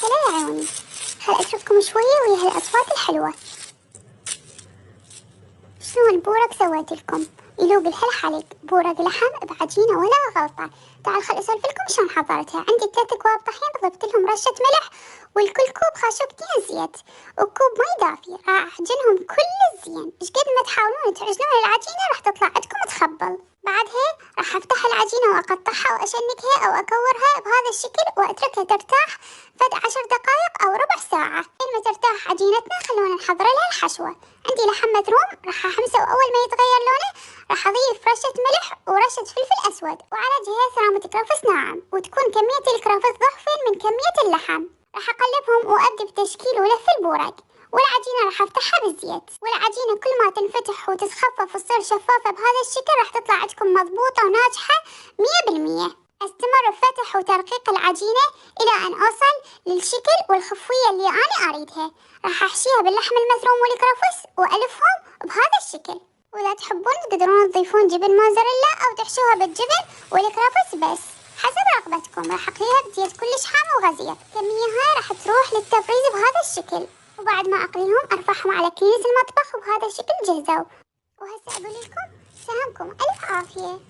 هلا يا عيوني، هل أترككم شوية ويا هالأصوات الحلوة. شنو البورق سويت لكم؟ يلوق الحل حلق بورق لحم بعجينة ولا غلطة. تعال خل أسولف لكم شلون حضرتها. عندي 3 أكواب طحين، ضفت لهم رشة ملح، والكل كوب خاشوقتين زيت وكوب مي دافي. راح أعجنهم كل زين. إيش قد ما تحاولون تعجنون العجينة راح تطلع عندكم تخبل. بعدها راح أفتح العجينة وأقطعها وأشنكها أو أكورها بهذا الشكل وأتركها ترتاح فد 10 دقائق أو ربع ساعة. لما ترتاح عجينتنا خلونا نحضر لها الحشوة. عندي لحم مفروم راح أحمسه، وأول ما يتغير لونه راح أضيف رشة ملح ورشة فلفل أسود، وعلى جهة رامة كرفس ناعم، وتكون كمية الكرفس ضعفين من كمية اللحم. راح أقلبهم وأبدأ بتشكيل ولف البورق، والعجينة راح أفتحها بالزيت. والعجينة كل ما تنفتح وتتخفف وتصير شفافة بهذا الشكل راح تطلع عندكم مضبوطة وناجحة 100%. أستمر بفتح وترقيق العجينة إلى أن أوصل للشكل والخفية اللي أنا أريدها. راح أحشيها باللحم المفروم والكرفس وألفهم بهذا الشكل. وإذا تحبون تقدرون تضيفون جبن موزاريلا أو تحشوها بالجبن والكرفس بس حسب رغبتكم. راح أقليها بزيت كلش حامي وغزير. الكمية هاي راح تروح للتفريز بهذا الشكل، وبعد ما أقليهم أرفعهم على كيس المطبخ وبهذا الشكل جهزوا. وهسه أقول لكم سلامكم، ألف عافية.